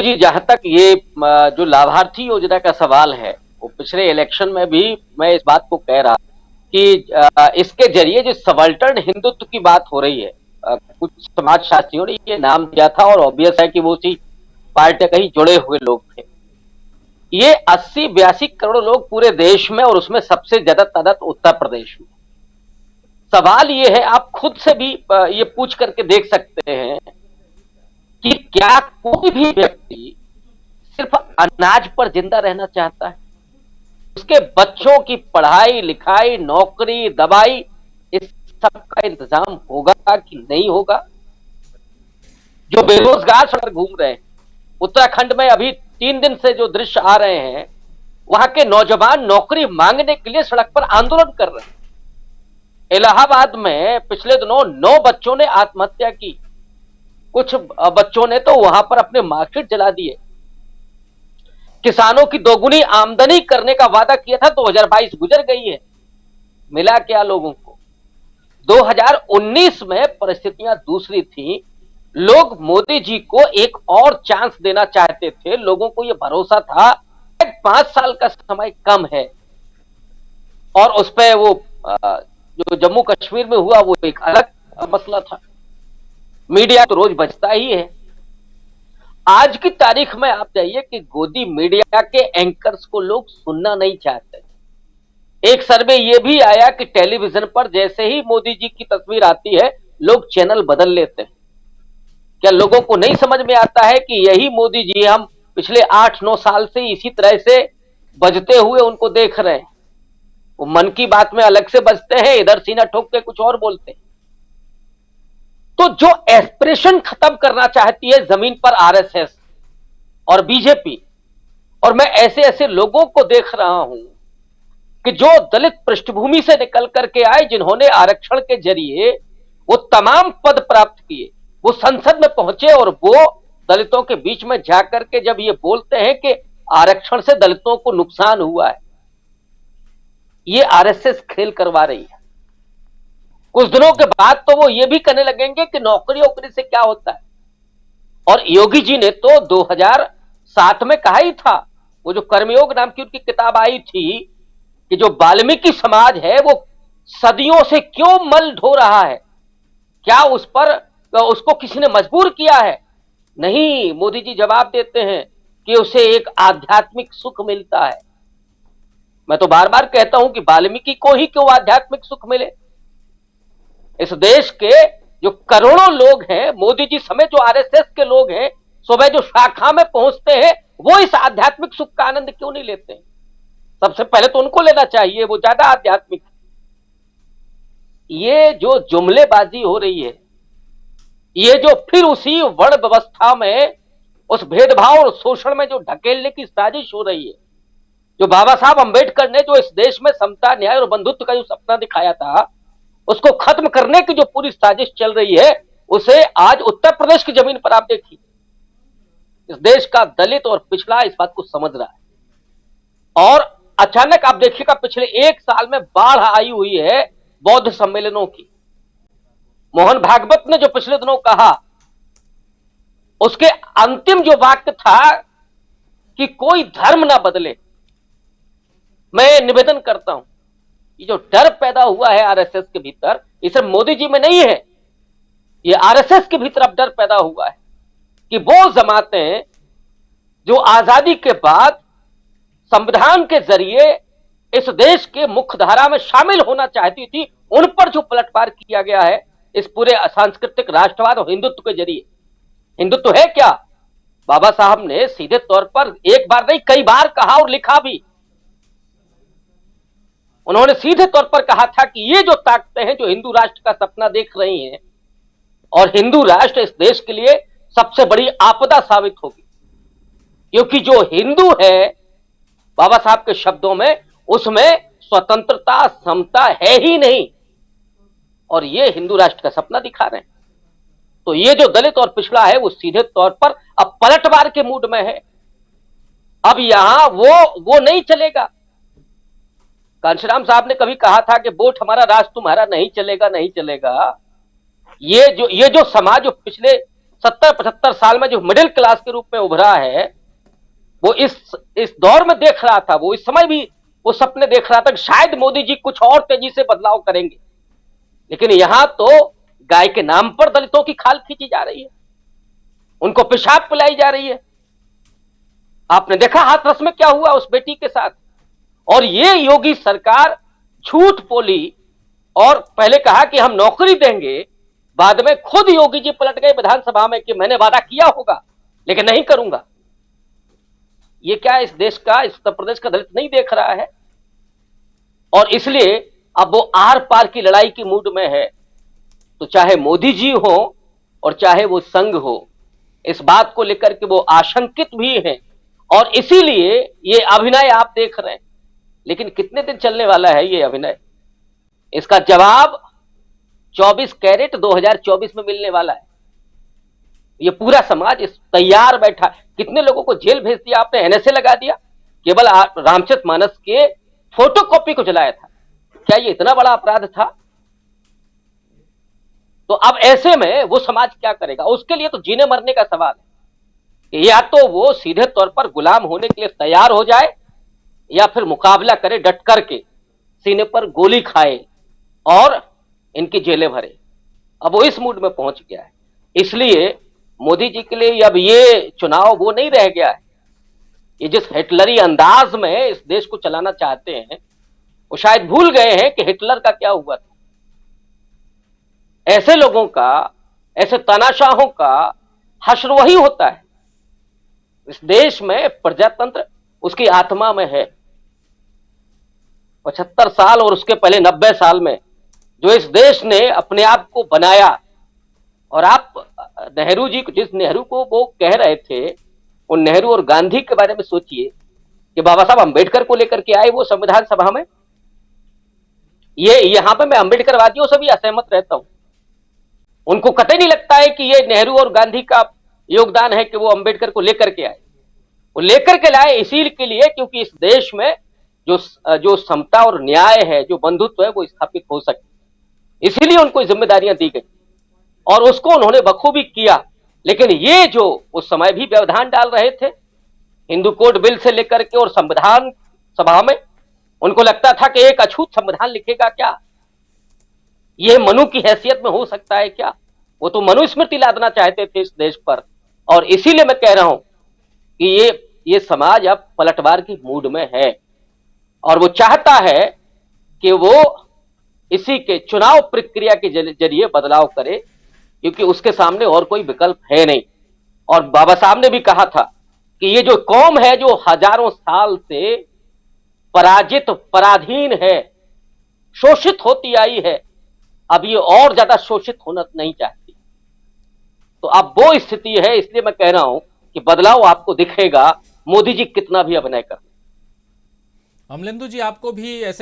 मोदी जी, जहां तक ये जो लाभार्थी योजना का सवाल है, वो पिछले इलेक्शन में भी मैं इस बात को कह रहा कि इसके जरिए जो सबाल्टर्न हिंदुत्व की बात हो रही है, कुछ समाजशास्त्रियों ने ये नाम दिया था और ऑब्वियस है कि वो उसी पार्टी का ही जुड़े हुए लोग थे। ये 80-82 करोड़ लोग पूरे देश में, और उसमें सबसे ज्यादा तादाद उत्तर प्रदेश में। सवाल ये है, आप खुद से भी ये पूछ करके देख सकते हैं कि क्या कोई भी व्यक्ति सिर्फ अनाज पर जिंदा रहना चाहता है? उसके बच्चों की पढ़ाई लिखाई, नौकरी, दवाई, इस सब का इंतजाम होगा कि नहीं होगा? जो बेरोजगार सड़क घूम रहे हैं, उत्तराखंड में अभी 3 दिन से जो दृश्य आ रहे हैं, वहां के नौजवान नौकरी मांगने के लिए सड़क पर आंदोलन कर रहे हैं। इलाहाबाद में पिछले दिनों 9 बच्चों ने आत्महत्या की। कुछ बच्चों ने तो वहां पर अपने मार्कशीट जला दिए। किसानों की दोगुनी आमदनी करने का वादा किया था, 2022 गुजर गई है, मिला क्या लोगों को? 2019 में परिस्थितियां दूसरी थी। लोग मोदी जी को एक और चांस देना चाहते थे। लोगों को यह भरोसा था 5 साल का समय कम है, और उस पर वो जो जम्मू कश्मीर में हुआ वो एक अलग मसला था। मीडिया तो रोज बचता ही है। आज की तारीख में आप जाइए कि गोदी मीडिया के एंकर्स को लोग सुनना नहीं चाहते। एक सर्वे ये भी आया कि टेलीविजन पर जैसे ही मोदी जी की तस्वीर आती है, लोग चैनल बदल लेते हैं। क्या लोगों को नहीं समझ में आता है कि यही मोदी जी हम पिछले 8-9 साल से इसी तरह से बजते हुए उनको देख रहे हैं? वो मन की बात में अलग से बजते हैं, इधर सीना ठोक के कुछ और बोलते हैं। तो जो एस्पिरेशन खत्म करना चाहती है जमीन पर आरएसएस और बीजेपी, और मैं ऐसे ऐसे लोगों को देख रहा हूं कि जो दलित पृष्ठभूमि से निकल करके आए, जिन्होंने आरक्षण के जरिए वो तमाम पद प्राप्त किए, वो संसद में पहुंचे और वो दलितों के बीच में जाकर के जब ये बोलते हैं कि आरक्षण से दलितों को नुकसान हुआ है, ये आरएसएस खेल करवा रही है। कुछ दिनों के बाद तो वो ये भी कहने लगेंगे कि नौकरी वोकरी से क्या होता है। और योगी जी ने तो 2007 में कहा ही था, वो जो कर्मयोग नाम की उनकी किताब आई थी, कि जो वाल्मीकि समाज है वो सदियों से क्यों मल ढो रहा है, क्या उस पर उसको किसी ने मजबूर किया है? नहीं, मोदी जी जवाब देते हैं कि उसे एक आध्यात्मिक सुख मिलता है। मैं तो बार बार कहता हूं कि वाल्मीकि को ही क्यों आध्यात्मिक सुख मिले? इस देश के जो करोड़ों लोग हैं, मोदी जी समेत जो आरएसएस के लोग हैं, सुबह जो शाखा में पहुंचते हैं, वो इस आध्यात्मिक सुख का आनंद क्यों नहीं लेते हैं? सबसे पहले तो उनको लेना चाहिए, वो ज्यादा आध्यात्मिक। ये जो जुमलेबाजी हो रही है, ये जो फिर उसी वर्ण व्यवस्था में, उस भेदभाव और शोषण में जो ढकेलने की साजिश हो रही है, जो बाबा साहब अंबेडकर ने जो इस देश में समता, न्याय और बंधुत्व का जो सपना दिखाया था, उसको खत्म करने की जो पूरी साजिश चल रही है, उसे आज उत्तर प्रदेश की जमीन पर आप देखिए। इस देश का दलित और पिछड़ा इस बात को समझ रहा है। और अचानक आप देखिएगा, पिछले 1 साल में बाढ़ आई हुई है बौद्ध सम्मेलनों की। मोहन भागवत ने जो पिछले दिनों कहा, उसके अंतिम जो वाक्य था कि कोई धर्म ना बदले। मैं निवेदन करता हूं, ये जो डर पैदा हुआ है आरएसएस के भीतर, ये सिर्फ मोदी जी में नहीं है, ये आरएसएस के भीतर अब डर पैदा हुआ है कि वो जमातें जो आजादी के बाद संविधान के जरिए इस देश के मुख्यधारा में शामिल होना चाहती थी, उन पर जो पलटवार किया गया है इस पूरे सांस्कृतिक राष्ट्रवाद और हिंदुत्व के जरिए। हिंदुत्व है क्या? बाबा साहब ने सीधे तौर पर एक बार नहीं, कई बार कहा और लिखा भी। उन्होंने सीधे तौर पर कहा था कि ये जो ताकतें हैं जो हिंदू राष्ट्र का सपना देख रही हैं, और हिंदू राष्ट्र इस देश के लिए सबसे बड़ी आपदा साबित होगी, क्योंकि जो हिंदू है, बाबा साहब के शब्दों में, उसमें स्वतंत्रता समता है ही नहीं, और ये हिंदू राष्ट्र का सपना दिखा रहे हैं। तो ये जो दलित और पिछड़ा है वो सीधे तौर पर अब पलटवार के मूड में है। अब यहां वो नहीं चलेगा। कांशीराम साहब ने कभी कहा था कि वोट हमारा, राज तुम्हारा, नहीं चलेगा, नहीं चलेगा। ये जो समाज जो पिछले 70-75 साल में जो मिडिल क्लास के रूप में उभरा है, वो इस दौर में देख रहा था, वो इस समय भी वो सपने देख रहा था कि शायद मोदी जी कुछ और तेजी से बदलाव करेंगे। लेकिन यहां तो गाय के नाम पर दलितों की खाल खींची जा रही है, उनको पेशाब पिलाई जा रही है। आपने देखा हाथरस में क्या हुआ उस बेटी के साथ। और ये योगी सरकार झूठ बोली और पहले कहा कि हम नौकरी देंगे, बाद में खुद योगी जी पलट गए विधानसभा में कि मैंने वादा किया होगा लेकिन नहीं करूंगा। ये क्या इस देश का, इस उत्तर प्रदेश का दलित नहीं देख रहा है? और इसलिए अब वो आर पार की लड़ाई की मूड में है। तो चाहे मोदी जी हो और चाहे वो संघ हो, इस बात को लेकर के वो आशंकित भी हैं। और इसीलिए ये अभिनय आप देख रहे हैं। लेकिन कितने दिन चलने वाला है ये अभिनय? इसका जवाब 24 कैरेट 2024 में मिलने वाला है। ये पूरा समाज इस तैयार बैठा। कितने लोगों को जेल भेज दिया आपने, एनएसए लगा दिया, केवल रामचरितमानस के फोटोकॉपी को जलाया था। क्या ये इतना बड़ा अपराध था? तो अब ऐसे में वो समाज क्या करेगा? उसके लिए तो जीने मरने का सवाल है। या तो वो सीधे तौर पर गुलाम होने के लिए तैयार हो जाए या फिर मुकाबला करे डट करके, सीने पर गोली खाए और इनकी जेलें भरे। अब वो इस मूड में पहुंच गया है। इसलिए मोदी जी के लिए अब ये चुनाव वो नहीं रह गया है। ये जिस हिटलरी अंदाज में इस देश को चलाना चाहते हैं, वो शायद भूल गए हैं कि हिटलर का क्या हुआ था। ऐसे लोगों का, ऐसे तानाशाहों का हश्र वही होता है। इस देश में प्रजातंत्र उसकी आत्मा में है। 75 साल और उसके पहले 90 साल में जो इस देश ने अपने आप को बनाया। और आप नेहरू जी, जिस नेहरू को वो कह रहे थे, उन नेहरू और गांधी के बारे में सोचिए कि बाबा साहब अंबेडकर को लेकर के आए वो संविधान सभा में। ये यहां पे मैं अंबेडकरवादियों से भी असहमत रहता हूं। उनको कतई नहीं लगता है कि ये नेहरू और गांधी का योगदान है कि वो अंबेडकर को लेकर के आए। वो लेकर के लाए इसी के लिए क्योंकि इस देश में जो समता और न्याय है, जो बंधुत्व है, वो स्थापित हो सके। इसीलिए उनको जिम्मेदारियां दी गई और उसको उन्होंने बखूबी किया। लेकिन ये जो उस समय भी व्यवधान डाल रहे थे, हिंदू कोड बिल से लेकर के और संविधान सभा में, उनको लगता था कि एक अछूत संविधान लिखेगा क्या, ये मनु की हैसियत में हो सकता है क्या? वो तो मनुस्मृति लादना चाहते थे इस देश पर। और इसीलिए मैं कह रहा हूं कि ये समाज अब पलटवार की मूड में है और वो चाहता है कि वो इसी के चुनाव प्रक्रिया के जरिए बदलाव करे, क्योंकि उसके सामने और कोई विकल्प है नहीं। और बाबा साहब ने भी कहा था कि ये जो कौम है जो हजारों साल से पराजित, पराधीन है, शोषित होती आई है, अब ये और ज्यादा शोषित होना नहीं चाहती। तो अब वो स्थिति है। इसलिए मैं कह रहा हूं कि बदलाव आपको दिखेगा, मोदी जी कितना भी अभिनय कर। अमलेंदु जी, आपको भी ऐसा